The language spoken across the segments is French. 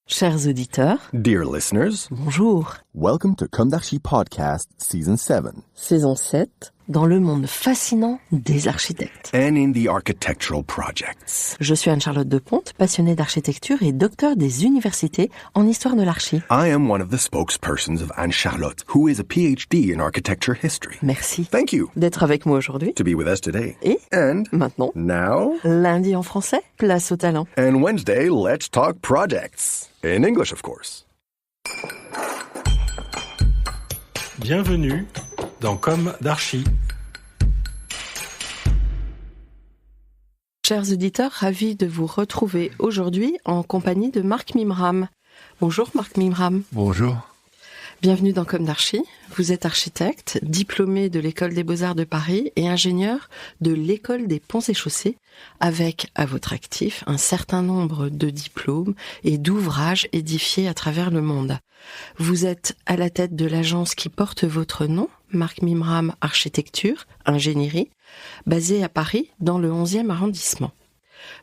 Chers auditeurs, Dear listeners, bonjour. welcome to Comme d'Archi Podcast Season 7. Saison 7, dans le monde fascinant des architectes. And in the architectural projects. Je suis Anne-Charlotte Deponte, passionnée d'architecture et docteur des universités en histoire de l'archi. I am one of the spokespersons of Anne-Charlotte, who is a PhD in architecture history. Merci Thank you d'être avec moi aujourd'hui. to be with us today. Et And maintenant, now, lundi en français, place au talent. and Wednesday, let's talk projects. In English, of course. Bienvenue dans Comme d'Archi. Chers auditeurs, ravis de vous retrouver aujourd'hui en compagnie de Marc Mimram. Bonjour Marc Mimram. Bonjour. Bienvenue dans Comme d'Archi. Vous êtes architecte, diplômé de l'École des Beaux-Arts de Paris et ingénieur de l'École des Ponts et Chaussées, avec à votre actif un certain nombre de diplômes et d'ouvrages édifiés à travers le monde. Vous êtes à la tête de l'agence qui porte votre nom, Marc Mimram Architecture, Ingénierie, basée à Paris dans le 11e arrondissement.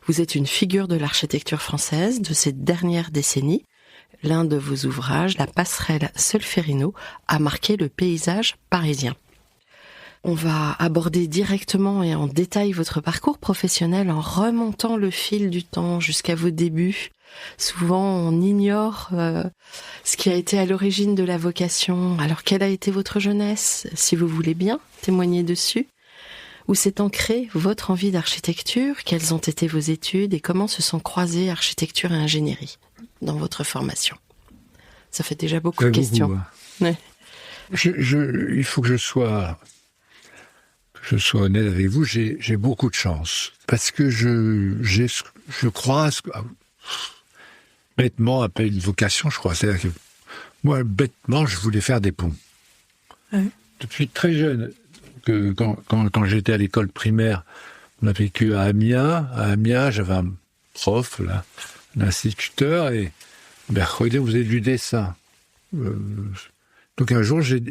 Vous êtes une figure de l'architecture française de ces dernières décennies. L'un de vos ouvrages, La passerelle Solferino, a marqué le paysage parisien. On va aborder directement et en détail votre parcours professionnel en remontant le fil du temps jusqu'à vos débuts. Souvent, on ignore ce qui a été à l'origine de la vocation. Alors, quelle a été votre jeunesse, si vous voulez bien témoigner dessus? Où s'est ancrée votre envie d'architecture? Quelles ont été vos études et comment se sont croisées architecture et ingénierie dans votre formation? Ça fait déjà beaucoup de questions. Beaucoup, Ouais. il faut que je sois honnête avec vous. J'ai beaucoup de chance parce que je crois à ce que bêtement appelle une vocation. Je crois, c'est-à-dire que moi bêtement je voulais faire des ponts. Ouais. Depuis très jeune, quand j'étais à l'école primaire, on a vécu à Amiens. À Amiens, j'avais un prof là, un instituteur et regardez, vous avez du dessin. Donc un jour, j'ai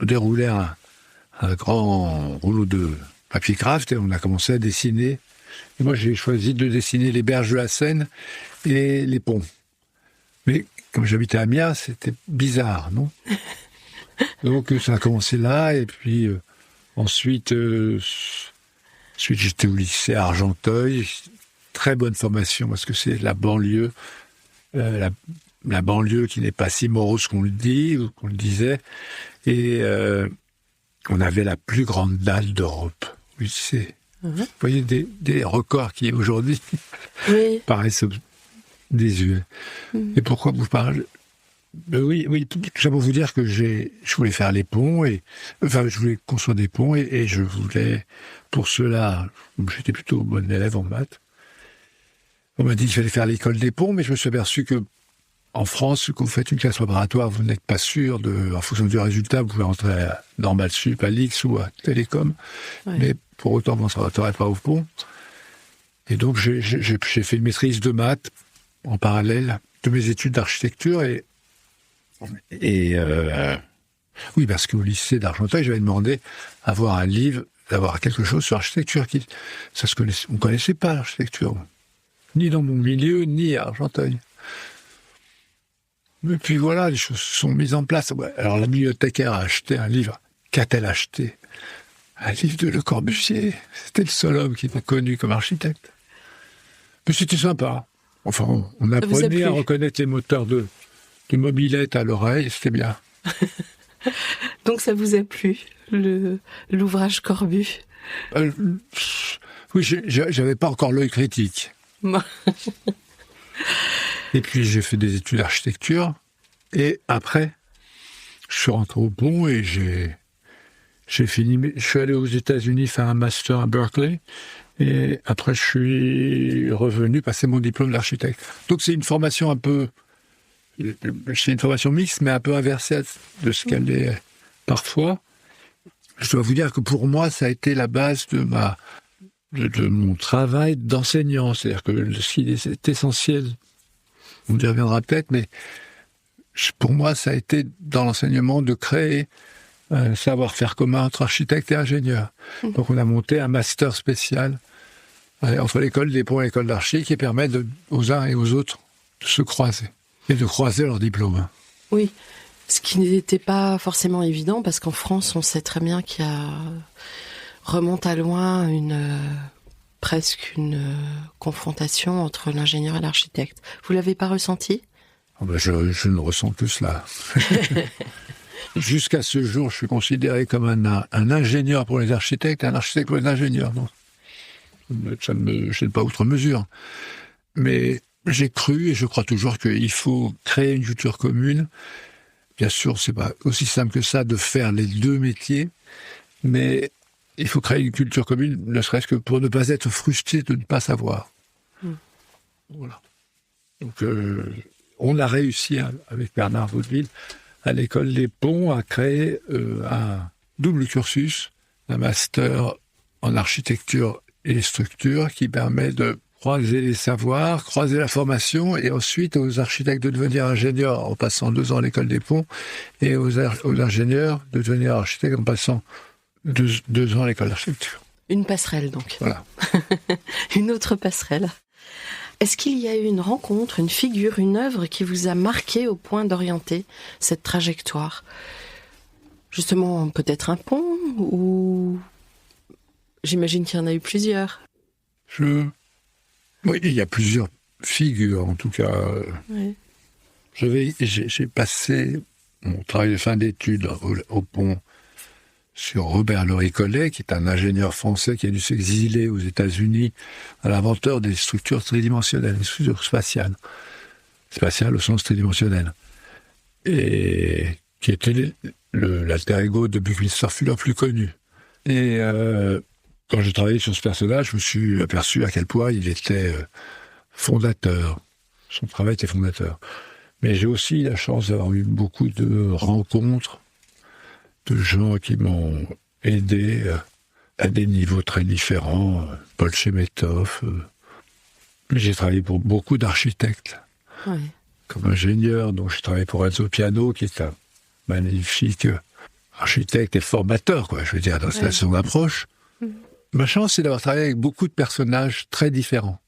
déroulé un grand rouleau de papier craft et on a commencé à dessiner. Et moi, j'ai choisi de dessiner les berges de la Seine et les ponts. Mais comme j'habitais à Amiens, c'était bizarre, non? Donc ça a commencé là et puis ensuite j'étais au lycée à Argenteuil. Très bonne formation parce que c'est la banlieue. La banlieue qui n'est pas si morose qu'on le dit, ou qu'on le disait, et on avait la plus grande dalle d'Europe. Oui, c'est, vous voyez des records qui aujourd'hui paraissent désuets. Et pourquoi vous parlez? Oui, tout ça pour vous dire que je voulais faire les ponts, je voulais construire des ponts, et je voulais, pour cela, j'étais plutôt bon élève en maths. On m'a dit qu'il fallait faire l'école des ponts, mais je me suis aperçu que en France, quand vous faites une classe préparatoire, vous n'êtes pas sûr en fonction du résultat, vous pouvez rentrer à Normal Sup, à l'X ou à Télécom, mais pour autant, vous ne serez pas au pont. Et donc, j'ai fait une maîtrise de maths en parallèle de mes études d'architecture oui, parce qu'au lycée d'Argenteuil, j'avais demandé d'avoir un livre, d'avoir quelque chose sur l'architecture. On ne connaissait pas l'architecture, ni dans mon milieu, ni à Argenteuil. Et puis voilà, les choses sont mises en place. Alors la bibliothécaire a acheté un livre. Qu'a-t-elle acheté? Un livre de Le Corbusier. C'était le seul homme qui était connu comme architecte. Mais c'était sympa. Enfin, on apprenait à reconnaître les moteurs de mobilette à l'oreille, c'était bien. Donc ça vous a plu, l'ouvrage Corbu? Oui, j'avais pas encore l'œil critique. Et puis j'ai fait des études d'architecture. Et après, je suis rentré au pont et j'ai fini. Je suis allé aux États-Unis faire un master à Berkeley. Et après, je suis revenu passer mon diplôme d'architecte. Donc c'est une formation c'est une formation mixte, mais un peu inversée de ce qu'elle est parfois. Je dois vous dire que pour moi, ça a été la base de mon travail d'enseignant. C'est-à-dire que ce qui est essentiel, on y reviendra peut-être, mais pour moi, ça a été dans l'enseignement de créer un savoir-faire commun entre architectes et ingénieurs. Donc on a monté un master spécial entre l'école des ponts et l'école d'archi qui permet aux uns et aux autres de se croiser. Et de croiser leur diplôme. Oui, ce qui n'était pas forcément évident, parce qu'en France, on sait très bien qu'il y a remonte à loin presque une confrontation entre l'ingénieur et l'architecte. Vous l'avez pas ressenti ? Je ne ressens que cela. Jusqu'à ce jour, je suis considéré comme un ingénieur pour les architectes et un architecte pour les ingénieurs. Donc, ça ne me gêne pas outre mesure. Mais j'ai cru et je crois toujours qu'il faut créer une culture commune. Bien sûr, c'est pas aussi simple que ça de faire les deux métiers, mais il faut créer une culture commune, ne serait-ce que pour ne pas être frustré de ne pas savoir. Voilà. Donc, on a réussi, avec Bernard Vaudeville, à l'École des Ponts, à créer un double cursus, un master en architecture et structure, qui permet de croiser les savoirs, croiser la formation, et ensuite aux architectes de devenir ingénieurs en passant 2 ans à l'École des Ponts, et aux ingénieurs de devenir architectes en passant 2 ans à l'École d'architecture. Une passerelle, donc. Voilà. Une autre passerelle. Est-ce qu'il y a eu une rencontre, une figure, une œuvre qui vous a marqué au point d'orienter cette trajectoire ? Justement, peut-être un pont, ou... J'imagine qu'il y en a eu plusieurs. Oui, il y a plusieurs figures, en tout cas. Oui. J'ai passé mon travail de fin d'études au pont sur Robert Loricollet, qui est un ingénieur français qui a dû s'exiler aux États-Unis, à l'inventeur des structures tridimensionnelles, des structures spatiales. Spatiales au sens tridimensionnel. Et qui était l'alter ego de Buckminster Fuller plus connu. Et quand j'ai travaillé sur ce personnage, je me suis aperçu à quel point il était fondateur. Son travail était fondateur. Mais j'ai aussi la chance d'avoir eu beaucoup de rencontres de gens qui m'ont aidé à des niveaux très différents. Paul Chemetov. J'ai travaillé pour beaucoup d'architectes. Oui. Comme ingénieur, donc j'ai travaillé pour Renzo Piano, qui est un magnifique architecte et formateur, quoi, je veux dire, dans son approche. Ma chance, c'est d'avoir travaillé avec beaucoup de personnages très différents.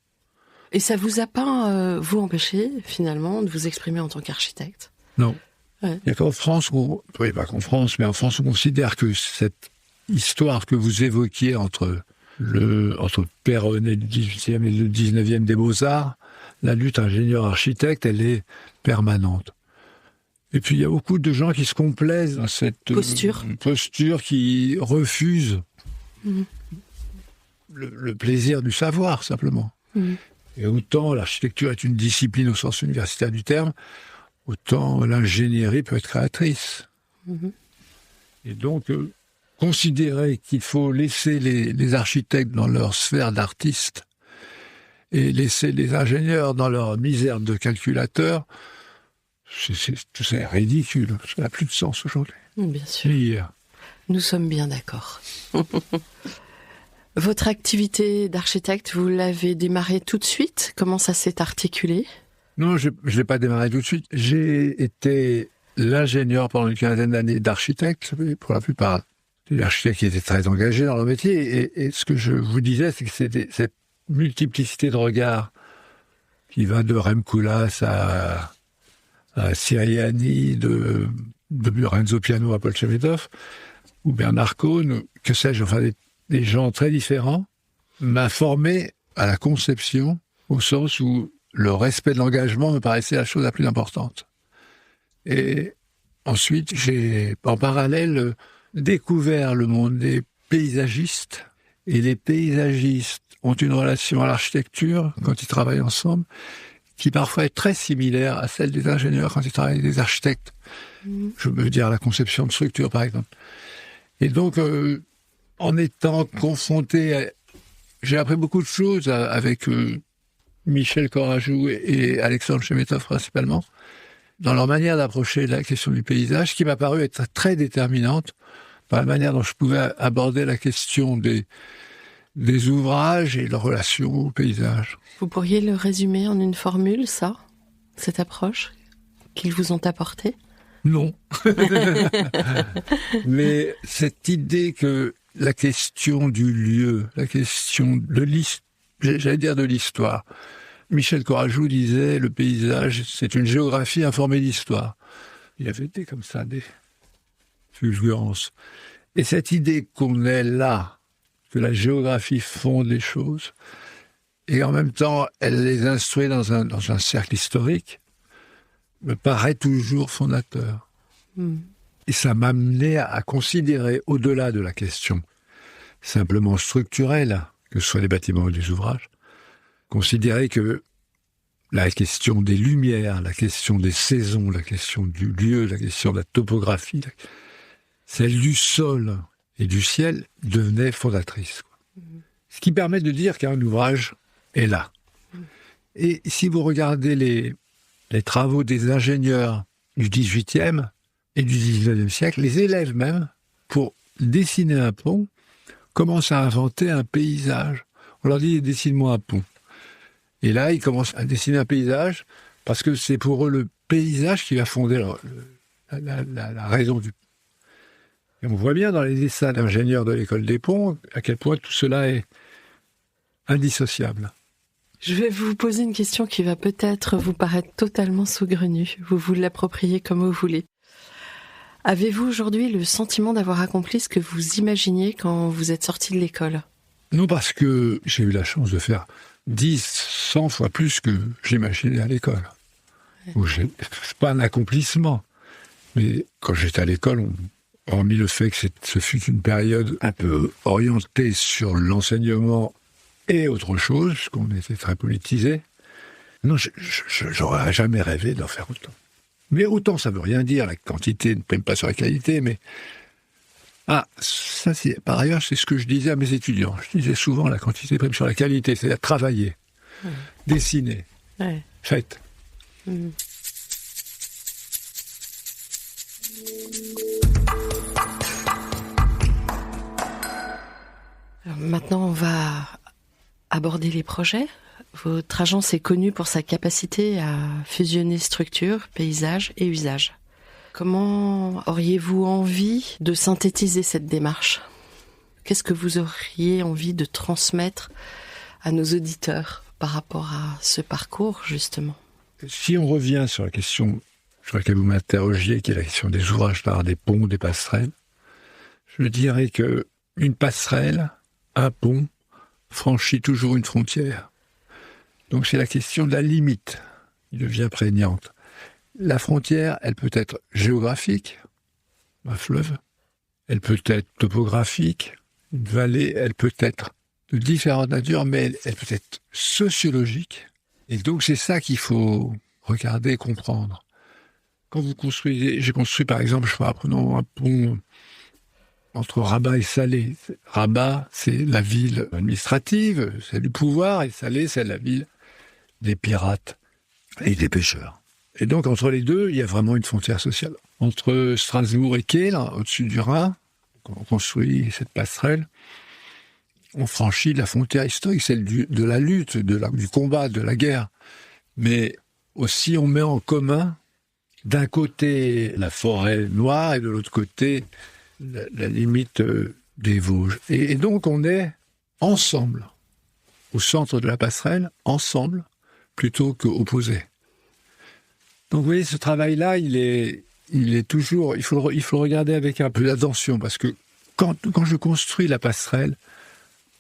Et ça vous a pas, vous, empêché, finalement, de vous exprimer en tant qu'architecte ? Non. Ouais. Il y a qu'en France, pas qu'en France, mais en France, on considère que cette histoire que vous évoquiez entre Perronnet du 18e et le 19e des Beaux-Arts, la lutte ingénieur-architecte, elle est permanente. Et puis, il y a beaucoup de gens qui se complaisent dans cette posture qui refuse le plaisir du savoir, simplement. Et autant l'architecture est une discipline au sens universitaire du terme, autant l'ingénierie peut être créatrice. Et donc, considérer qu'il faut laisser les architectes dans leur sphère d'artistes et laisser les ingénieurs dans leur misère de calculateurs, c'est ridicule. Ça n'a plus de sens aujourd'hui. Bien sûr. Hier. Nous sommes bien d'accord. Votre activité d'architecte, vous l'avez démarrée tout de suite ? Comment ça s'est articulé ? Non, je ne l'ai pas démarré tout de suite. J'ai été l'ingénieur pendant une quinzaine d'années d'architecte, pour la plupart des architectes qui étaient très engagés dans leur métier. Et ce que je vous disais, c'est que c'était cette multiplicité de regards qui va de Rem Koolhaas à Siriani, de Renzo Piano à Paul Chemetov, ou Bernard Cohn, que sais-je, enfin des gens très différents, m'a formé à la conception, au sens où le respect de l'engagement me paraissait la chose la plus importante. Et ensuite, j'ai, en parallèle, découvert le monde des paysagistes. Et les paysagistes ont une relation à l'architecture, quand ils travaillent ensemble, qui parfois est très similaire à celle des ingénieurs quand ils travaillent avec des architectes. Je veux dire la conception de structure, par exemple. Et donc, en étant confronté, j'ai appris beaucoup de choses avec Michel Corajou et Alexandre Chemetov principalement, dans leur manière d'approcher la question du paysage, qui m'a paru être très déterminante par la manière dont je pouvais aborder la question des ouvrages et leur relation au paysage. Vous pourriez le résumer en une formule, ça, cette approche qu'ils vous ont apportée ? Non. Mais cette idée que la question du lieu, la question de l'histoire, Michel Courajou disait, le paysage, c'est une géographie informée d'histoire. Il y avait été comme ça, des fulgurances. Et cette idée qu'on est là, que la géographie fonde les choses, et en même temps, elle les instruit dans un cercle historique, me paraît toujours fondateur. Et ça m'a amené à considérer, au-delà de la question simplement structurelle, que ce soit les bâtiments ou les ouvrages, considérer que la question des lumières, la question des saisons, la question du lieu, la question de la topographie, celle du sol et du ciel devenait fondatrice. Ce qui permet de dire qu'un ouvrage est là. Et si vous regardez les travaux des ingénieurs du XVIIIe et du XIXe siècle, les élèves même, pour dessiner un pont, commencent à inventer un paysage. On leur dit « dessine-moi un pont ». Et là, ils commencent à dessiner un paysage parce que c'est pour eux le paysage qui va fonder la raison du pont. Et on voit bien dans les dessins d'ingénieurs de l'école des ponts à quel point tout cela est indissociable. Je vais vous poser une question qui va peut-être vous paraître totalement saugrenue. Vous vous l'appropriez comme vous voulez. Avez-vous aujourd'hui le sentiment d'avoir accompli ce que vous imaginiez quand vous êtes sorti de l'école ? Non, parce que j'ai eu la chance de faire 10, 100 fois plus que j'imaginais à l'école. C'est pas un accomplissement. Mais quand j'étais à l'école, hormis le fait que ce fut une période un peu orientée sur l'enseignement et autre chose, qu'on était très politisé, non, j'aurais jamais rêvé d'en faire autant. Mais autant, ça veut rien dire, la quantité ne prime pas sur la qualité, mais... ça c'est... Par ailleurs, c'est ce que je disais à mes étudiants. Je disais souvent, la quantité prime sur la qualité, c'est-à-dire travailler, dessiner, faites. Alors maintenant, on va aborder les projets. Votre agence est connue pour sa capacité à fusionner structure, paysage et usage. Comment auriez-vous envie de synthétiser cette démarche ? Qu'est-ce que vous auriez envie de transmettre à nos auditeurs par rapport à ce parcours, justement ? Si on revient sur la question sur laquelle vous m'interrogiez, qui est la question des ouvrages d'art, des ponts, des passerelles, je dirais que une passerelle, un pont, franchit toujours une frontière. Donc c'est la question de la limite qui devient prégnante. La frontière, elle peut être géographique, un fleuve, elle peut être topographique, une vallée, elle peut être de différentes natures, mais elle peut être sociologique. Et donc c'est ça qu'il faut regarder et comprendre. Quand vous construisez, j'ai construit par exemple, prenons un pont entre Rabat et Salé. Rabat, c'est la ville administrative, c'est du pouvoir, et Salé, c'est la ville des pirates et des pêcheurs. Et donc, entre les deux, il y a vraiment une frontière sociale. Entre Strasbourg et Kehl, au-dessus du Rhin, quand on construit cette passerelle, on franchit la frontière historique, celle de la lutte, du combat, de la guerre. Mais aussi, on met en commun, d'un côté, la forêt noire, et de l'autre côté, la limite des Vosges. Et donc, on est ensemble, au centre de la passerelle, ensemble, plutôt qu'opposés. Donc, vous voyez, ce travail-là, il est toujours... Il faut le regarder avec un peu d'attention, parce que quand je construis la passerelle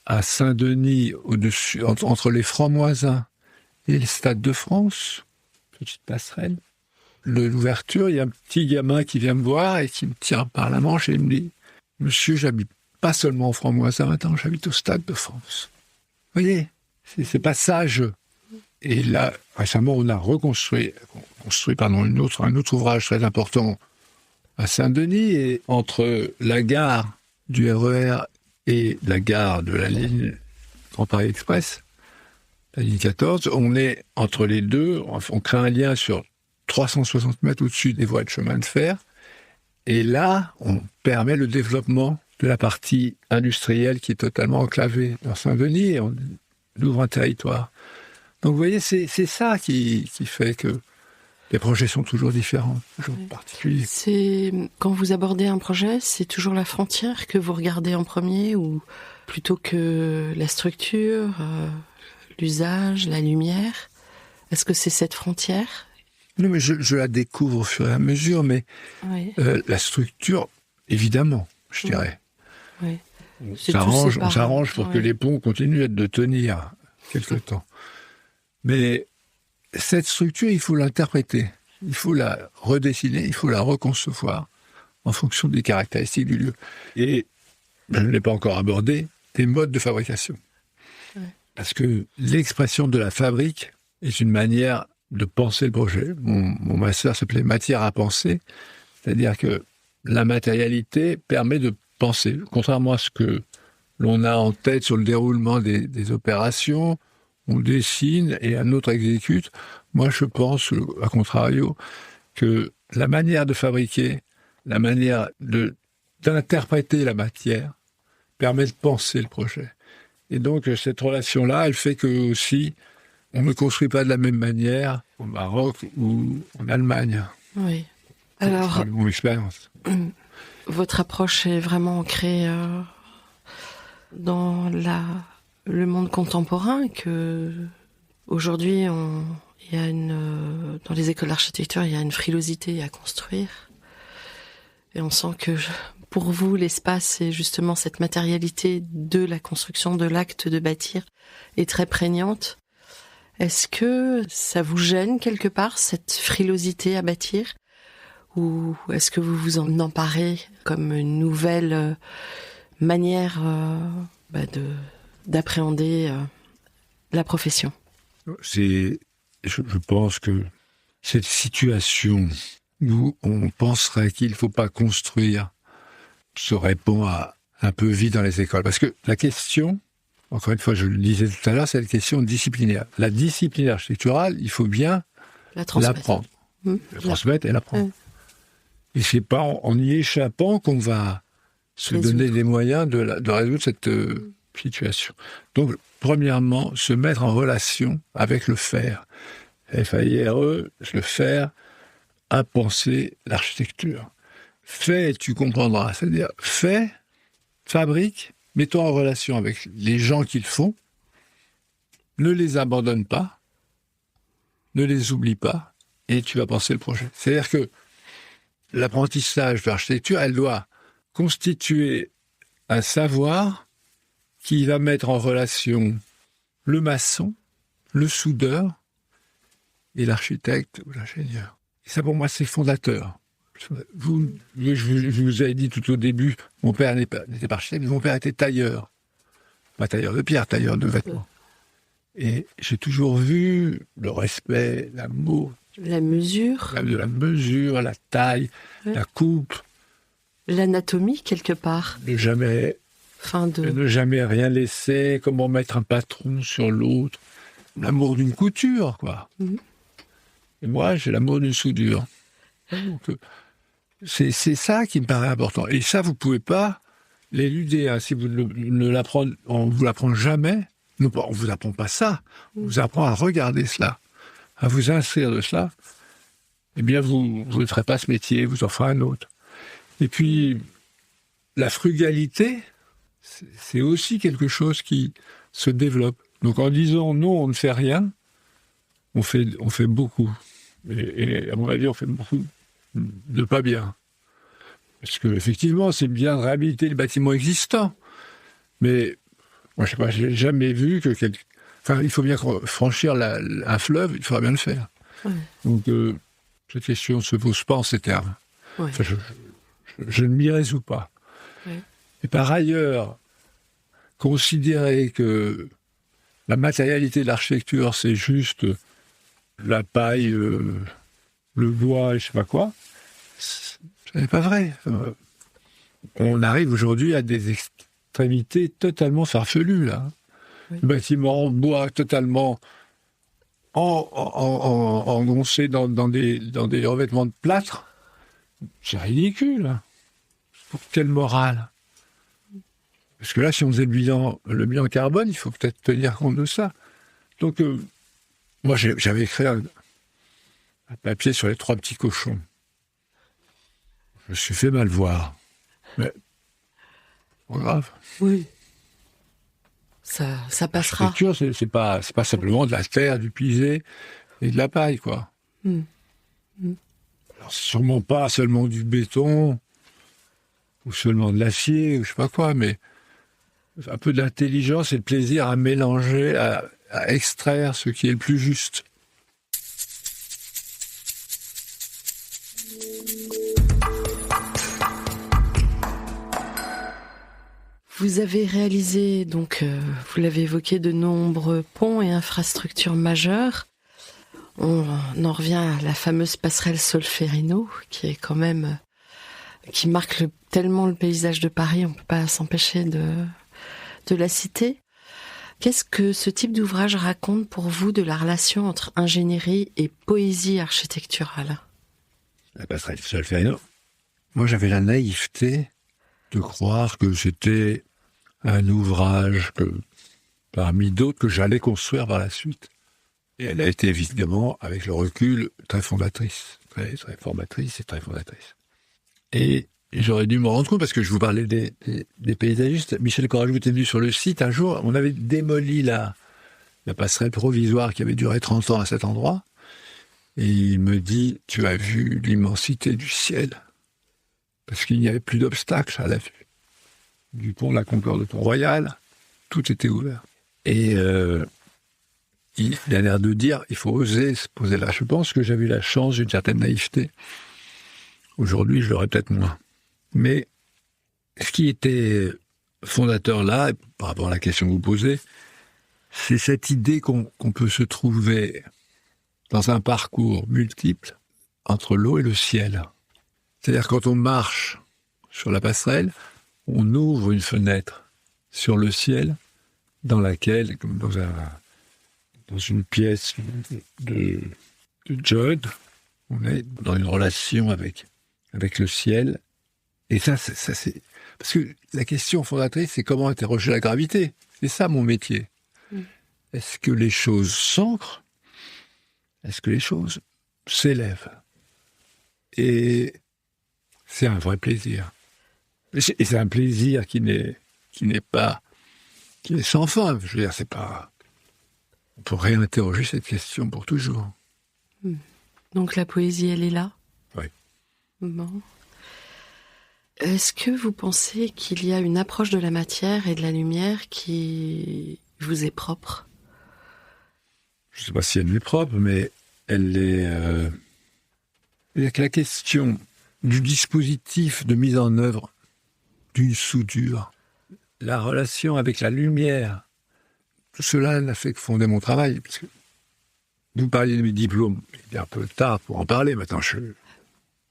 à Saint-Denis, au-dessus, entre les Francs-Moisins et le Stade de France, petite passerelle, l'ouverture, il y a un petit gamin qui vient me voir et qui me tient par la manche et me dit « Monsieur, j'habite pas seulement au Francs-Moisins maintenant, j'habite au Stade de France. » Vous voyez, c'est passage. Et là, récemment, on a construit un autre ouvrage très important à Saint-Denis, et entre la gare du RER et la gare de la ligne Grand Paris Express, la ligne 14, on est entre les deux, on crée un lien sur 360 mètres au-dessus des voies de chemin de fer, et là, on permet le développement de la partie industrielle qui est totalement enclavée dans Saint-Denis, et on ouvre un territoire. Donc vous voyez, c'est ça qui fait que les projets sont toujours différents, toujours particuliers. Quand vous abordez un projet, c'est toujours la frontière que vous regardez en premier, ou plutôt que la structure, l'usage, la lumière ? Est-ce que c'est cette frontière? Non, mais je la découvre au fur et à mesure, mais Oui. la structure, évidemment, je dirais. Oui. On C'est s'arrange, tout on s'arrange pour que oui. les ponts continuent de tenir quelque temps. Mais cette structure, il faut l'interpréter, il faut la redessiner, il faut la reconcevoir en fonction des caractéristiques du lieu. Et je ne l'ai pas encore abordé, des modes de fabrication. Ouais. Parce que l'expression de la fabrique est une manière de penser le projet. Mon master s'appelait Matière à penser, c'est-à-dire que la matérialité permet de penser, contrairement à ce que l'on a en tête sur le déroulement des opérations, on dessine et un autre exécute. Moi, je pense, à contrario, que la manière de fabriquer, la manière d'interpréter la matière permet de penser le projet. Et donc, cette relation-là, elle fait que aussi, on ne construit pas de la même manière au Maroc ou en Allemagne. Oui. Alors, c'est mon expérience. Votre approche est vraiment ancrée dans le monde contemporain, que aujourd'hui, il y a dans les écoles d'architecture, il y a une frilosité à construire. Et on sent que pour vous, l'espace et justement cette matérialité de la construction, de l'acte de bâtir est très prégnante. Est-ce que ça vous gêne quelque part, cette frilosité à bâtir? Ou est-ce que vous vous en emparez comme une nouvelle manière d'appréhender la profession? Je pense que cette situation où on penserait qu'il ne faut pas construire se répond à un peu vite dans les écoles. Parce que la question, encore une fois, je le disais tout à l'heure, c'est la question disciplinaire. La discipline architecturale, il faut bien l'apprendre. La transmettre et l'apprendre. Et c'est pas en y échappant qu'on va se donner les moyens de résoudre cette situation. Donc, premièrement, se mettre en relation avec le faire. F-A-I-R-E, le faire, à penser l'architecture. Fais et tu comprendras. C'est-à-dire, fais, fabrique, mets-toi en relation avec les gens qui le font, ne les abandonne pas, ne les oublie pas, et tu vas penser le projet. C'est-à-dire que l'apprentissage de l'architecture, elle doit constituer un savoir qui va mettre en relation le maçon, le soudeur et l'architecte ou l'ingénieur. Et ça, pour moi, c'est fondateur. Je vous ai dit tout au début, mon père n'était pas architecte, mais mon père était tailleur. Pas tailleur de pierre, tailleur de vêtements. Et j'ai toujours vu le respect, l'amour. La mesure. La mesure, la taille, la coupe. L'anatomie, quelque part. Ne jamais rien laisser, comment mettre un patron sur l'autre. L'amour d'une couture, quoi. Mm-hmm. Et moi, j'ai l'amour d'une soudure. Donc, c'est ça qui me paraît important. Et ça, vous ne pouvez pas l'éluder. Hein. Si vous ne l'apprenez, on ne vous l'apprend jamais. On ne vous apprend pas ça. On vous apprend à regarder cela, à vous instruire de cela. Eh bien, vous ne ferez pas ce métier, vous en ferez un autre. Et puis, la frugalité, c'est aussi quelque chose qui se développe. Donc, en disant non, on ne fait rien, on fait beaucoup. Et à mon avis, on fait beaucoup de pas bien. Parce que effectivement, c'est bien de réhabiliter les bâtiments existants. Mais moi, je sais pas, j'ai jamais vu que enfin, il faut bien franchir un fleuve, il faudra bien le faire. Ouais. Donc, cette question ne se pose pas en ces termes. Ouais. Enfin, je ne m'y résous pas. Ouais. Et par ailleurs, considérer que la matérialité de l'architecture, c'est juste la paille, le bois et je sais pas quoi, ce n'est pas vrai. On arrive aujourd'hui à des extrémités totalement farfelues, là. Oui. Le bâtiment en bois totalement engoncé dans des revêtements de plâtre, c'est ridicule. Pour quelle morale? Parce que là, si on faisait le bilan carbone, il faut peut-être tenir compte de ça. Donc, moi, j'avais écrit un papier sur les 3 petits cochons. Je me suis fait mal voir. Mais, pas grave. Oui. Ça passera. L'architecture, c'est pas simplement de la terre, du pisé. et de la paille, quoi. Mm. Alors, sûrement pas seulement du béton, ou seulement de l'acier, ou je sais pas quoi, mais un peu d'intelligence et de plaisir à mélanger, à extraire ce qui est le plus juste. Vous avez réalisé, donc, vous l'avez évoqué, de nombreux ponts et infrastructures majeures. On en revient à la fameuse passerelle Solferino, qui est quand même, qui marque tellement le paysage de Paris, on ne peut pas s'empêcher de la citer. Qu'est-ce que ce type d'ouvrage raconte pour vous de la relation entre ingénierie et poésie architecturale ? La passerelle Solferino. Moi, j'avais la naïveté de croire que c'était un ouvrage parmi d'autres que j'allais construire par la suite. Et elle a été évidemment, avec le recul, très fondatrice. Très formatrice et très fondatrice. Et j'aurais dû me rendre compte, parce que je vous parlais des paysagistes. Michel Corajou était venu sur le site un jour, on avait démoli la passerelle provisoire qui avait duré 30 ans à cet endroit. Et il me dit, tu as vu l'immensité du ciel ? Parce qu'il n'y avait plus d'obstacles à la vue. Du pont de la Concorde de Pont-Royal, tout était ouvert. Et il a l'air de dire, il faut oser se poser là. Je pense que j'avais eu la chance d'une certaine naïveté. Aujourd'hui, je l'aurais peut-être moins. Mais ce qui était fondateur là, par rapport à la question que vous posez, c'est cette idée qu'on peut se trouver dans un parcours multiple entre l'eau et le ciel. C'est-à-dire quand on marche sur la passerelle, on ouvre une fenêtre sur le ciel dans laquelle, comme dans une pièce de Joad, on est dans une relation avec le ciel. Et ça c'est... Parce que la question fondatrice, c'est comment interroger la gravité. C'est ça mon métier. Est-ce que les choses s'ancrent ? Est-ce que les choses s'élèvent ? Et c'est un vrai plaisir. Et c'est un plaisir qui n'est sans fin. Je veux dire, c'est pas... On peut réinterroger cette question pour toujours. Donc la poésie, elle est là ? Oui. Bon. Est-ce que vous pensez qu'il y a une approche de la matière et de la lumière qui vous est propre ? Je ne sais pas si elle m'est propre, mais elle est... La question du dispositif de mise en œuvre d'une soudure, la relation avec la lumière, tout cela n'a fait que fonder mon travail. Parce que vous parliez de mes diplômes, il est un peu tard pour en parler, maintenant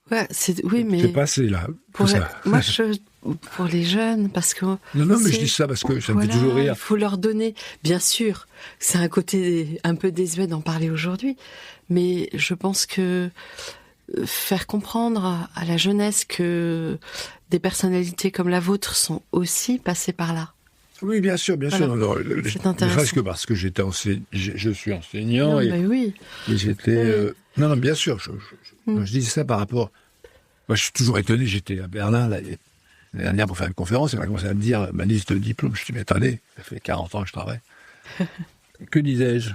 Ouais, oui, mais c'est passé là. Pour les jeunes, parce que... Non, mais je dis ça parce que ça me fait toujours rire. Il faut leur donner, bien sûr, c'est un côté un peu désuet d'en parler aujourd'hui, mais je pense que faire comprendre à la jeunesse que des personnalités comme la vôtre sont aussi passées par là. Oui, bien sûr. C'est intéressant. Presque parce que je suis enseignant oui. Et j'étais... Non, bien sûr. Je disais ça par rapport... Moi, je suis toujours étonné. J'étais à Berlin l'année dernière pour faire une conférence. Et on a commencé à me dire ma liste de diplômes. Je me suis dit, mais attendez, ça fait 40 ans que je travaille. Que disais-je ?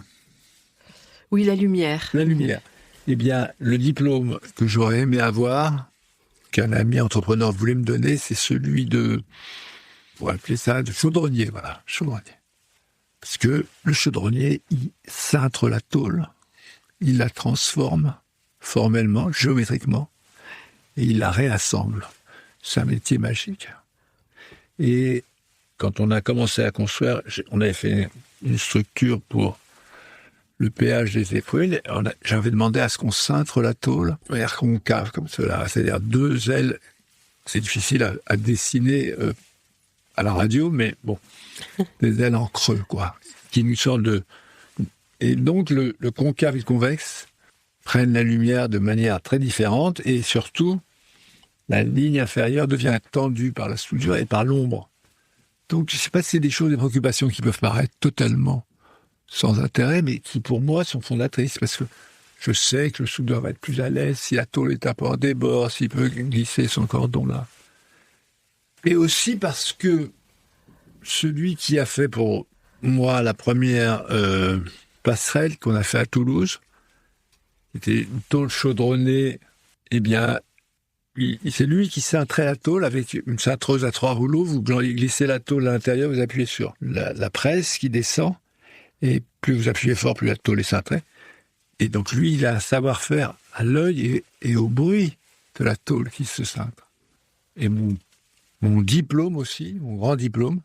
Oui, la lumière. La lumière. Eh bien, le diplôme que j'aurais aimé avoir, qu'un ami entrepreneur voulait me donner, c'est celui de... On va appeler ça de chaudronnier, voilà, chaudronnier. Parce que le chaudronnier, il cintre la tôle, il la transforme formellement, géométriquement, et il la réassemble. C'est un métier magique. Et quand on a commencé à construire, on avait fait une structure pour le péage des Éfouilles, j'avais demandé à ce qu'on cintre la tôle, manière concave comme cela, c'est-à-dire 2 ailes. C'est difficile à dessiner à la radio, mais bon, des ailes en creux, quoi, qui nous sortent de... Et donc, le concave et le convexe prennent la lumière de manière très différente, et surtout, la ligne inférieure devient tendue par la soudure et par l'ombre. Donc, je ne sais pas si c'est des choses, des préoccupations qui peuvent paraître totalement sans intérêt, mais qui, pour moi, sont fondatrices, parce que je sais que le soudeur va être plus à l'aise si la tôle est un peu en débord, s'il peut glisser son cordon là. Et aussi parce que celui qui a fait pour moi la première passerelle qu'on a fait à Toulouse, C'était une tôle chaudronnée. Eh bien, c'est lui qui cintrait la tôle avec une cintreuse à 3 rouleaux. Vous glissez la tôle à l'intérieur, vous appuyez sur la presse qui descend. Et plus vous appuyez fort, plus la tôle est cintrée. Et donc lui, il a un savoir-faire à l'œil et au bruit de la tôle qui se cintre. Et mon diplôme aussi, mon grand diplôme,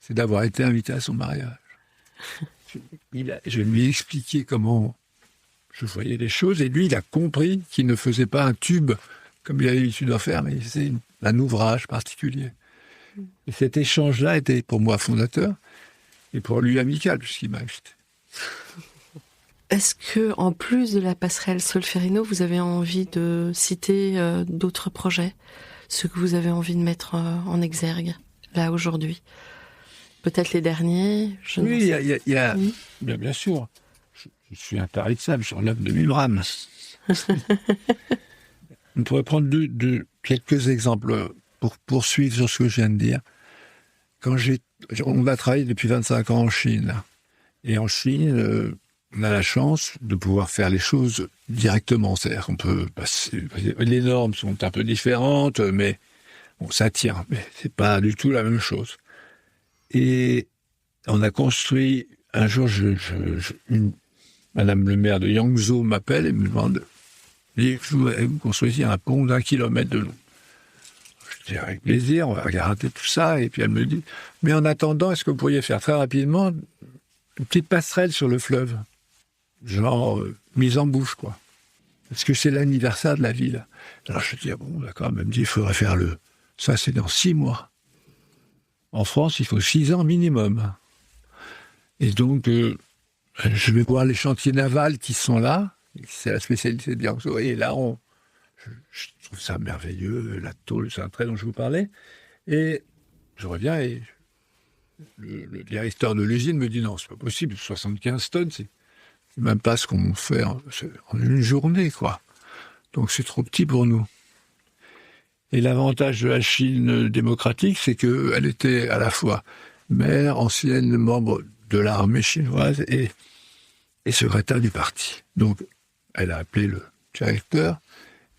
c'est d'avoir été invité à son mariage. Je lui ai expliqué comment je voyais les choses, et lui, il a compris qu'il ne faisait pas un tube comme il avait l'habitude d'en faire, mais c'est un ouvrage particulier. Et cet échange-là était pour moi fondateur, et pour lui amical, puisqu'il m'a invité. Est-ce que, en plus de la passerelle Solferino, vous avez envie de citer d'autres projets, ceux que vous avez envie de mettre en exergue, là, aujourd'hui? Peut-être les derniers? Oui, il y a bien sûr. Je suis intarissable sur l'œuvre de Milram. On pourrait prendre quelques exemples pour poursuivre sur ce que je viens de dire. On a travaillé depuis 25 ans en Chine. Et en Chine, on a la chance de pouvoir faire les choses directement. C'est-à-dire qu'on peut passer, les normes sont un peu différentes, mais bon, ça tient. Mais c'est pas du tout la même chose. Et on a construit, un jour, Madame le maire de Yangzhou m'appelle et me demande, vous construisez un pont d'1 kilomètre de long. Je dis, avec plaisir, on va regarder tout ça. Et puis elle me dit, mais en attendant, est-ce que vous pourriez faire très rapidement une petite passerelle sur le fleuve? Genre, mise en bouche, quoi. Parce que c'est l'anniversaire de la ville. Alors je dis, bon, d'accord, elle me dit, il faudrait faire ça c'est dans 6 mois. En France, il faut 6 ans minimum. Et donc, je vais voir les chantiers navals qui sont là. C'est la spécialité de Yangzhou. Et là, je trouve ça merveilleux, la tôle cintrée dont je vous parlais. Et je reviens et le directeur de l'usine me dit, non, c'est pas possible, 75 tonnes, c'est même pas ce qu'on fait en une journée, quoi. Donc c'est trop petit pour nous. Et l'avantage de la Chine démocratique, c'est qu'elle était à la fois maire, ancienne membre de l'armée chinoise et secrétaire du parti. Donc, elle a appelé le directeur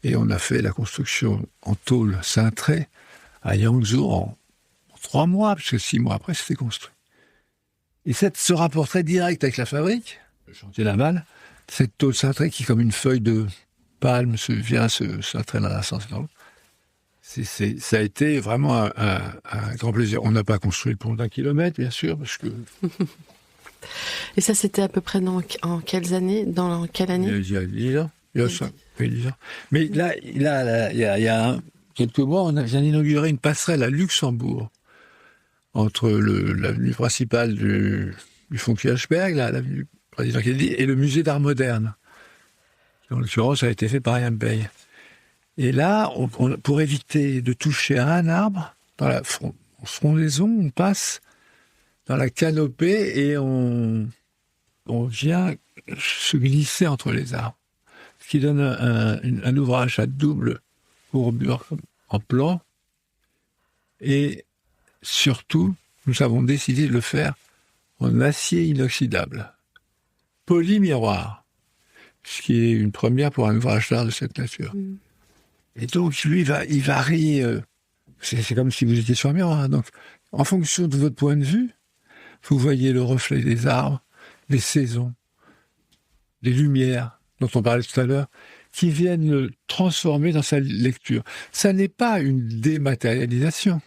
et on a fait la construction en tôle cintrée à Yangzhou en 3 mois, parce que 6 mois après, c'était construit. Et ce rapport très direct avec la fabrique, le chantier naval, cette tôle cintrée qui, comme une feuille de palme, vient se cintrer dans un sens et dans l'autre, ça a été vraiment un grand plaisir. On n'a pas construit le pont d'1 kilomètre, bien sûr, parce que... Et ça, c'était à peu près en quelles années? Dans quelle année? Il y a 10 ans. Il y a 10 ans. Mais là, il y a quelques mois, on vient d'inaugurer une passerelle à Luxembourg, entre l'avenue principale du Fonds Kirchberg, l'avenue du président Kennedy, et le musée d'art moderne. En l'occurrence, ça a été fait par Yann Pei. Et là, pour éviter de toucher à un arbre, dans la frondaison, on passe dans la canopée et on vient se glisser entre les arbres. Ce qui donne un ouvrage à double courbure en plan. Et surtout, nous avons décidé de le faire en acier inoxydable. Polymiroir. Ce qui est une première pour un ouvrage d'art de cette nature. Et donc, lui, il varie. C'est comme si vous étiez sur un miroir. Hein. Donc, en fonction de votre point de vue, vous voyez le reflet des arbres, des saisons, des lumières dont on parlait tout à l'heure, qui viennent le transformer dans sa lecture. Ça n'est pas une dématérialisation,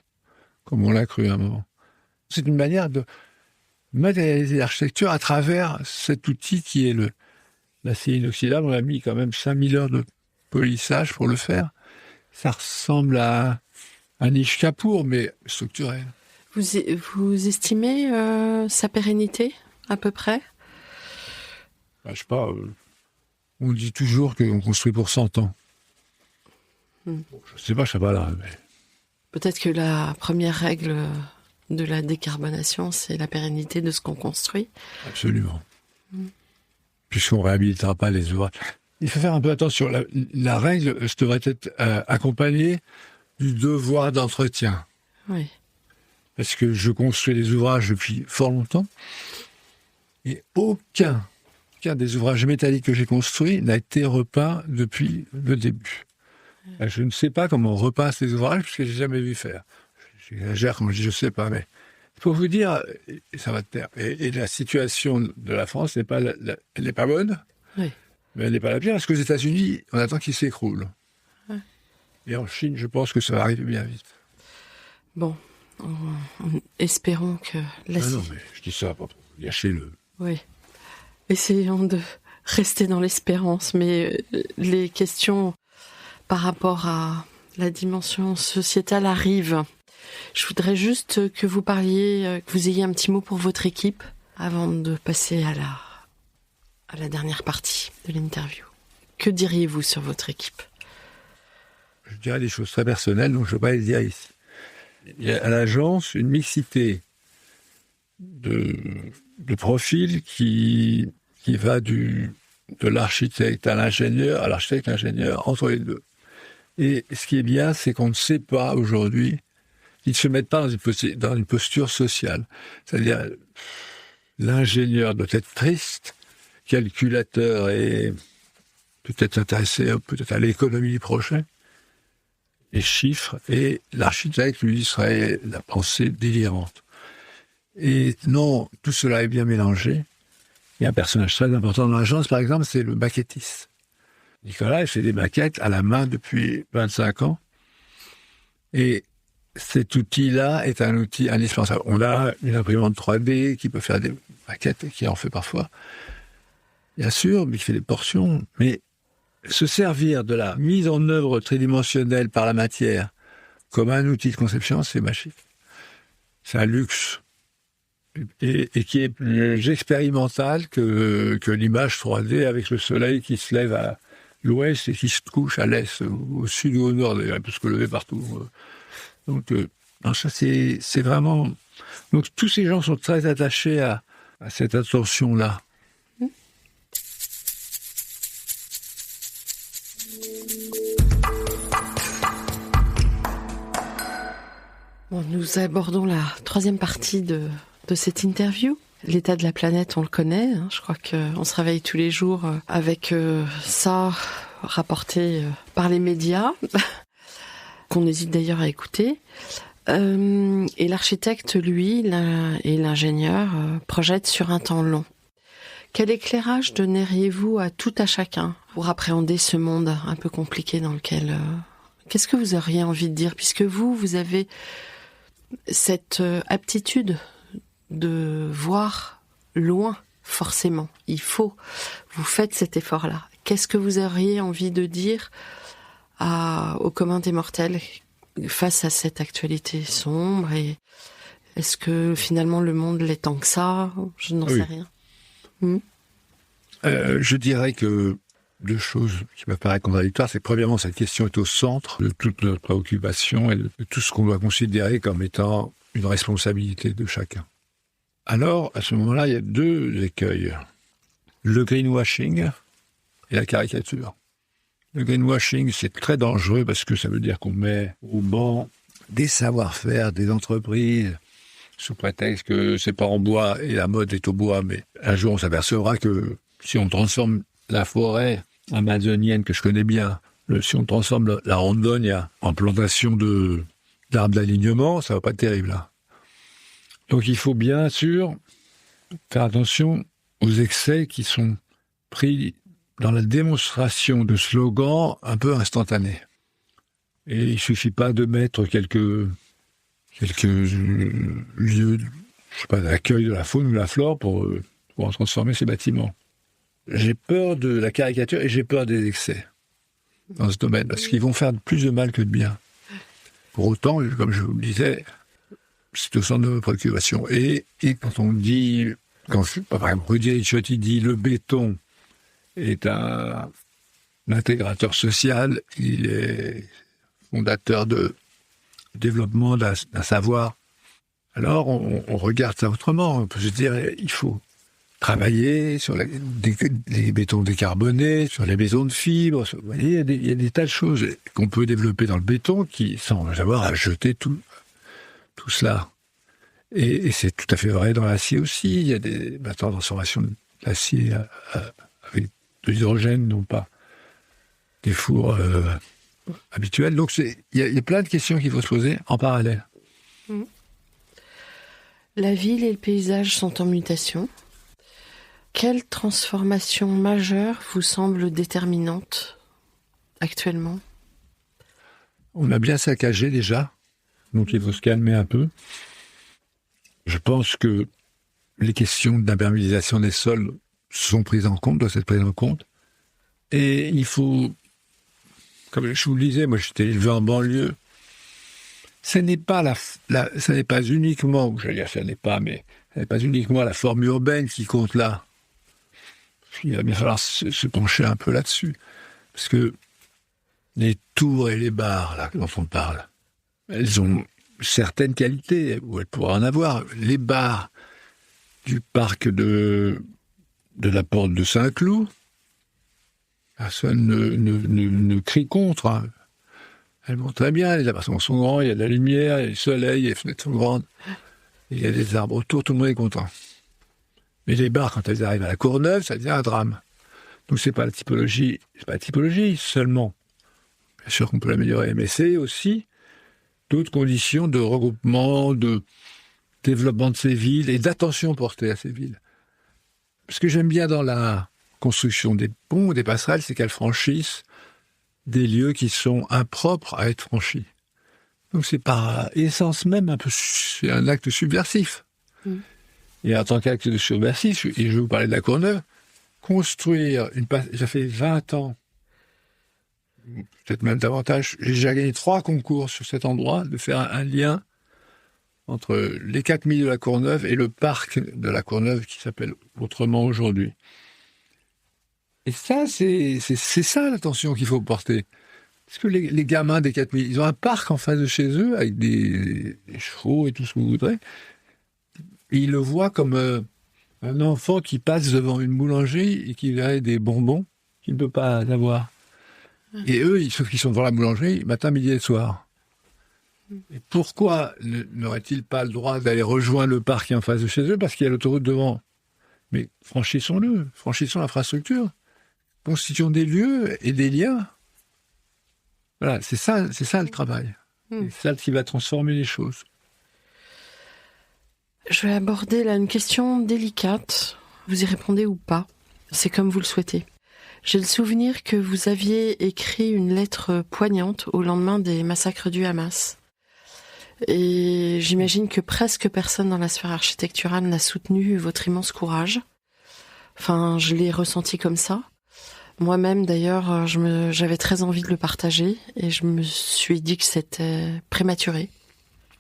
comme on l'a cru à un moment. C'est une manière de matérialiser l'architecture à travers cet outil qui est l'acier inoxydable. On a mis quand même 5000 heures de polissage pour le faire. Ça ressemble à un niche Kapoor, mais structurel. Vous estimez sa pérennité, à peu près? Je sais pas. On dit toujours qu'on construit pour 100 ans. Bon, je sais pas là. Mais... Peut-être que la première règle de la décarbonation, c'est la pérennité de ce qu'on construit. Absolument. Puisqu'on ne réhabilitera pas les ouvrages. Il faut faire un peu attention. La règle devrait être accompagnée du devoir d'entretien. Oui. Parce que je construis des ouvrages depuis fort longtemps et aucun Aucun des ouvrages métalliques que j'ai construits n'a été repeint depuis le début. Je ne sais pas comment on repeint ces ouvrages, parce que je n'ai jamais vu faire. J'exagère quand je dis je ne sais pas, mais pour vous dire, et ça va te taire, et la situation de la France elle n'est pas bonne, Oui. mais elle n'est pas la pire, parce qu'aux États-Unis, on attend qu'ils s'écroulent. Ouais. Et en Chine, je pense que ça va arriver bien vite. Bon, espérons que la Non, mais je dis ça pour gâcher-le. Oui. Essayons de rester dans l'espérance, mais les questions par rapport à la dimension sociétale arrivent. Je voudrais juste que vous parliez, que vous ayez un petit mot pour votre équipe avant de passer à la dernière partie de l'interview. Que diriez-vous sur votre équipe ? Je dirais des choses très personnelles, donc je ne vais pas les dire ici. Il y a à l'agence une mixité de profils qui va de l'architecte à l'ingénieur, entre les deux. Et ce qui est bien, c'est qu'on ne sait pas aujourd'hui, ils ne se mettent pas dans une posture sociale. C'est-à-dire, l'ingénieur doit être triste, calculateur et peut-être intéressé peut-être à l'économie du prochain, les chiffres, et l'architecte, lui, serait la pensée délirante. Et non, tout cela est bien mélangé. Il y a un personnage très important dans l'agence, par exemple, c'est le maquettiste. Nicolas, il fait des maquettes à la main depuis 25 ans. Et cet outil-là est un outil indispensable. On a une imprimante 3D qui peut faire des maquettes et qui en fait parfois. Bien sûr, mais qui fait des portions. Mais se servir de la mise en œuvre tridimensionnelle par la matière comme un outil de conception, c'est magique. C'est un luxe. Et qui est plus expérimental que l'image 3D avec le soleil qui se lève à l'ouest et qui se couche à l'est, au sud ou au nord, d'ailleurs, il peut se lever partout. Donc, non, ça, c'est vraiment... Donc, tous ces gens sont très attachés à cette attention-là. Bon, nous abordons la troisième partie de cette interview. L'état de la planète, on le connaît. Hein. Je crois qu'on se réveille tous les jours avec ça rapporté par les médias, qu'on hésite d'ailleurs à écouter. Et l'architecte, lui, et l'ingénieur projettent sur un temps long. Quel éclairage donneriez-vous à tout à chacun pour appréhender ce monde un peu compliqué dans lequel... Qu'est-ce que vous auriez envie de dire ? Puisque vous avez cette aptitude de voir loin, forcément. Vous faites cet effort-là. Qu'est-ce que vous auriez envie de dire au commun des mortels face à cette actualité sombre, et est-ce que finalement le monde l'est tant que ça ? Je n'en sais rien. Je dirais que deux choses qui me paraissent contradictoires, c'est que premièrement, cette question est au centre de toute notre préoccupation et de tout ce qu'on doit considérer comme étant une responsabilité de chacun. Alors, à ce moment-là, il y a deux écueils. Le greenwashing et la caricature. Le greenwashing, c'est très dangereux parce que ça veut dire qu'on met au banc des savoir-faire, des entreprises, sous prétexte que c'est pas en bois et la mode est au bois, mais un jour on s'apercevra que si on transforme la forêt amazonienne que je connais bien, si on transforme la Rondônia en plantation d'arbres d'alignement, ça va pas être terrible. Hein. Donc il faut bien sûr faire attention aux excès qui sont pris dans la démonstration de slogans un peu instantanés. Et il suffit pas de mettre quelques lieux, je sais pas, d'accueil de la faune ou de la flore pour en transformer ces bâtiments. J'ai peur de la caricature et j'ai peur des excès dans ce domaine, parce qu'ils vont faire plus de mal que de bien. Pour autant, comme je vous le disais, c'est au centre de nos préoccupations. Et quand on dit, par exemple, Rudy Ricciotti dit le béton est un intégrateur social, il est fondateur de développement d'un savoir. Alors, on regarde ça autrement. On peut se dire, il faut travailler sur les bétons décarbonés, sur les maisons de fibres. Vous voyez, il y a des tas de choses qu'on peut développer dans le béton sans avoir à jeter tout cela. Et c'est tout à fait vrai dans l'acier aussi. Il y a des transformations d'acier avec de l'hydrogène, non pas des fours habituels. Donc il y a plein de questions qu'il faut se poser en parallèle. La ville et le paysage sont en mutation. Quelle transformation majeure vous semble déterminante actuellement ? On a bien saccagé déjà, donc il faut se calmer un peu. Je pense que les questions d'imperméabilisation des sols sont prises en compte, doivent être prises en compte. Et il faut, comme je vous le disais, moi j'étais élevé en banlieue. Ce n'est pas ça n'est pas uniquement, ce n'est pas uniquement la forme urbaine qui compte là. Il va bien falloir se pencher un peu là-dessus. Parce que les tours et les bars, là, dont on parle, elles ont certaines qualités, ou elles pourraient en avoir. Les bars du parc de la porte de Saint-Cloud, personne ne crie contre. Hein. Elles vont très bien, les appartements sont grands, il y a de la lumière, il y a du soleil, les fenêtres sont grandes, il y a des arbres autour, tout le monde est content. Mais les bars, quand elles arrivent à la Courneuve, ça devient un drame. Donc c'est pas la typologie seulement. Bien sûr qu'on peut l'améliorer, mais c'est aussi d'autres conditions de regroupement, de développement de ces villes et d'attention portée à ces villes. Ce que j'aime bien dans la construction des ponts, des passerelles, c'est qu'elles franchissent des lieux qui sont impropres à être franchis. Donc c'est par essence même c'est un acte subversif. Et en tant qu'acte subversif, et je vais vous parler de la Courneuve, construire ça fait 20 ans, peut-être même davantage, j'ai déjà gagné 3 concours sur cet endroit, de faire un lien entre les 4 milles de la Courneuve et le parc de la Courneuve qui s'appelle autrement aujourd'hui. Et ça, c'est ça l'attention qu'il faut porter. Parce que les gamins des 4 milles, ils ont un parc en face de chez eux avec des chevaux et tout ce que vous voudrez. Et ils le voient comme un enfant qui passe devant une boulangerie et qui verrait des bonbons qu'il ne peut pas avoir. Et eux, sauf qu'ils sont devant la boulangerie matin, midi et soir. Et pourquoi n'auraient-ils pas le droit d'aller rejoindre le parc qui est en face de chez eux? Parce qu'il y a l'autoroute devant. Mais franchissons-le, franchissons l'infrastructure. Constituons des lieux et des liens. Voilà, c'est ça le travail. C'est ça qui va transformer les choses. Je vais aborder là une question délicate. Vous y répondez ou pas. C'est comme vous le souhaitez. J'ai le souvenir que vous aviez écrit une lettre poignante au lendemain des massacres du Hamas. Et j'imagine que presque personne dans la sphère architecturale n'a soutenu votre immense courage. Enfin, je l'ai ressenti comme ça. Moi-même, d'ailleurs, j'avais très envie de le partager et je me suis dit que c'était prématuré.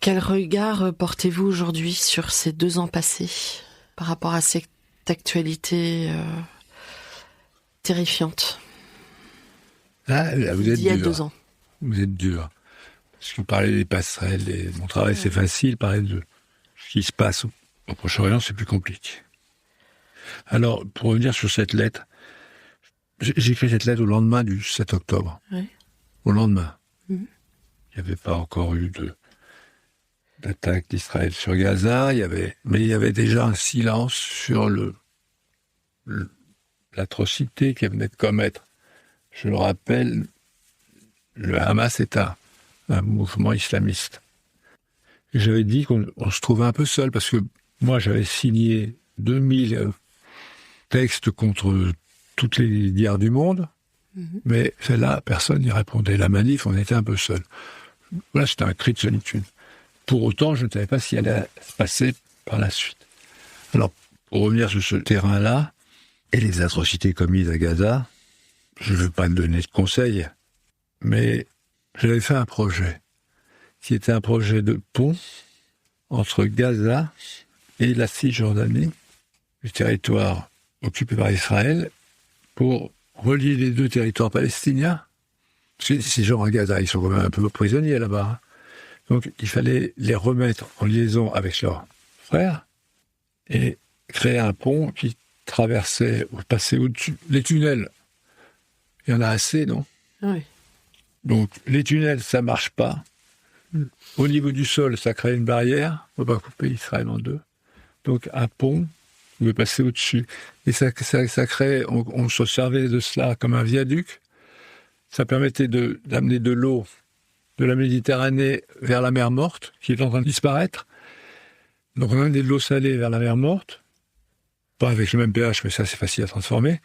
Quel regard portez-vous aujourd'hui sur ces 2 ans passés par rapport à cette actualité terrifiante? Là, vous êtes il y a dur. 2 ans. Vous êtes dur. Parce que vous parlez des passerelles, mon travail c'est facile, parler de ce qui se passe au Proche-Orient, c'est plus compliqué. Alors, pour revenir sur cette lettre, j'ai écrit cette lettre au lendemain du 7 octobre. Ouais. Au lendemain. Il n'y avait pas encore eu d'attaque d'Israël sur Gaza, mais il y avait déjà un silence sur l'atrocité qu'elle venait de commettre. Je le rappelle, le Hamas est un mouvement islamiste. Et j'avais dit qu'on se trouvait un peu seul, parce que moi j'avais signé 2000 textes contre toutes les diares du monde, mais celle-là, personne n'y répondait. La manif, on était un peu seul. Voilà, c'était un cri de solitude. Pour autant, je ne savais pas ce qui allait se passer par la suite. Alors, pour revenir sur ce terrain-là, et les atrocités commises à Gaza, je ne veux pas donner de conseils, mais j'avais fait un projet, qui était un projet de pont entre Gaza et la Cisjordanie, le territoire occupé par Israël, pour relier les 2 territoires palestiniens. Parce que ces gens à Gaza, ils sont quand même un peu prisonniers là-bas. Donc il fallait les remettre en liaison avec leurs frères et créer un pont qui passait au-dessus. Les tunnels, il y en a assez, non? Oui. Donc les tunnels, ça marche pas. Au niveau du sol, ça crée une barrière. On ne peut pas couper Israël en 2. Donc un pont pouvait passer au-dessus. Et ça crée, on se servait de cela comme un viaduc. Ça permettait d'amener de l'eau de la Méditerranée vers la mer Morte, qui est en train de disparaître. Donc on amenait de l'eau salée vers la mer Morte, pas avec le même pH, mais ça c'est facile à transformer.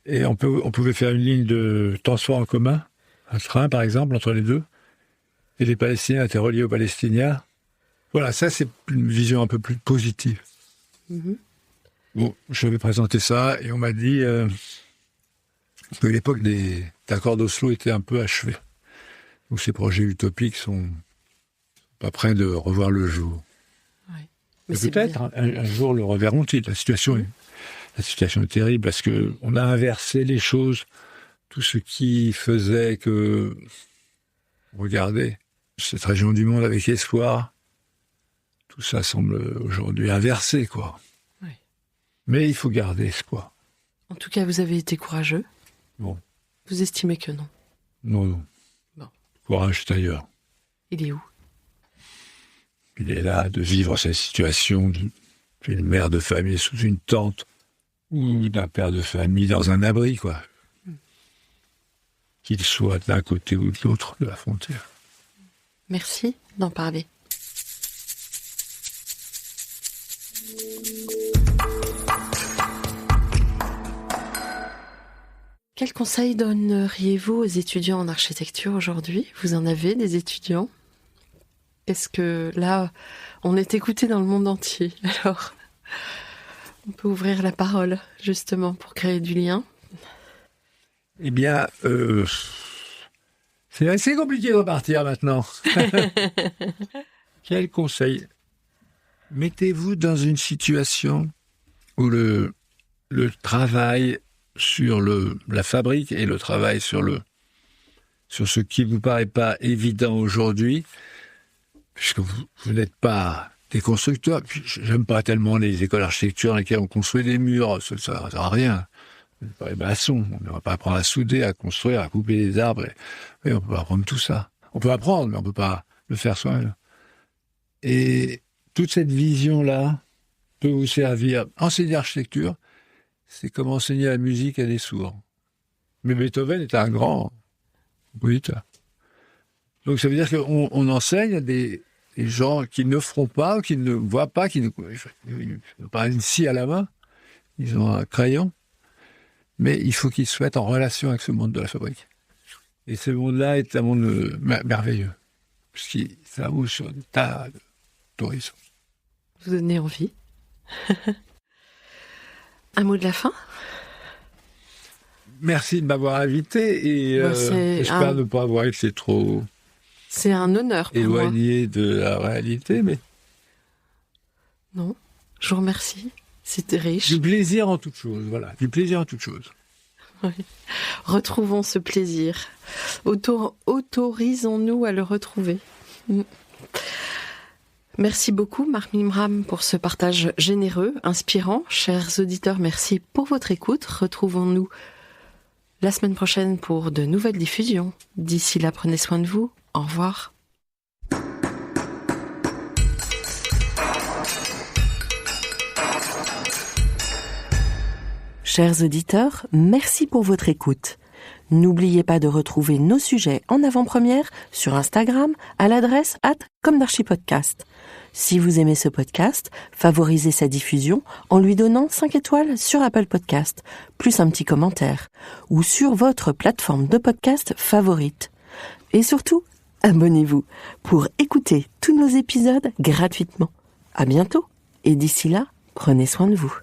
Et on pouvait faire une ligne de transport en commun, un train par exemple, entre les deux. Et les Palestiniens étaient reliés aux Palestiniens. Voilà, ça c'est une vision un peu plus positive. Mm-hmm. Bon, je vais présenter ça et on m'a dit que l'époque des accords d'Oslo était un peu achevée. Donc ces projets utopiques sont pas près de revoir le jour. Ouais. Mais peut-être un jour le reverront-ils. La situation est terrible parce que on a inversé les choses. Tout ce qui faisait que, regardez, cette région du monde avec espoir, tout ça semble aujourd'hui inversé, quoi. Oui. Mais il faut garder espoir. En tout cas, vous avez été courageux. Bon. Vous estimez que non? Non. Bon. Courage est ailleurs. Il est où? Il est là de vivre cette situation d'une mère de famille sous une tente ou d'un père de famille dans un abri, quoi. Qu'il soit d'un côté ou de l'autre de la frontière. Merci d'en parler. Quel conseil donneriez-vous aux étudiants en architecture aujourd'hui? Vous en avez des étudiants? Est-ce que là, on est écouté dans le monde entier? Alors, on peut ouvrir la parole justement pour créer du lien. Eh bien, c'est assez compliqué de repartir maintenant. Quel conseil? Mettez-vous dans une situation où le travail sur la fabrique et le travail sur ce qui ne vous paraît pas évident aujourd'hui, puisque vous n'êtes pas des constructeurs. Puis, j'aime pas tellement les écoles d'architecture dans lesquelles on construit des murs, ça ne sert à rien. On n'est pas des maçons, on ne va pas apprendre à souder, à construire, à couper des arbres. Oui, on peut apprendre tout ça. On peut apprendre, mais on ne peut pas le faire soi-même. Et toute cette vision-là peut vous servir. Enseigner l'architecture, c'est comme enseigner la musique à des sourds. Mais Beethoven était un grand compositeur. Donc ça veut dire qu'on enseigne à des gens qui ne feront pas, qui ne voient pas, qui n'ont pas une scie à la main, ils ont un crayon, mais il faut qu'ils soient en relation avec ce monde de la fabrique. Et ce monde-là est un monde merveilleux, parce que ça ouvre sur des tas d'horizons. Vous donnez envie. Un mot de la fin? Merci de m'avoir invité et j'espère ne pas avoir été trop... C'est un honneur pour éloigné de la réalité, mais... Non, je vous remercie. C'était riche. Du plaisir en toute chose, voilà. Du plaisir en toute chose. Oui. Retrouvons ce plaisir. Autorisons-nous à le retrouver. Merci beaucoup, Marc Mimram, pour ce partage généreux, inspirant. Chers auditeurs, merci pour votre écoute. Retrouvons-nous la semaine prochaine pour de nouvelles diffusions. D'ici là, prenez soin de vous. Au revoir. Chers auditeurs, merci pour votre écoute. N'oubliez pas de retrouver nos sujets en avant-première sur Instagram à l'adresse @commedarchipodcast. Si vous aimez ce podcast, favorisez sa diffusion en lui donnant 5 étoiles sur Apple Podcast, plus un petit commentaire, ou sur votre plateforme de podcast favorite. Et surtout, abonnez-vous pour écouter tous nos épisodes gratuitement. À bientôt, et d'ici là, prenez soin de vous.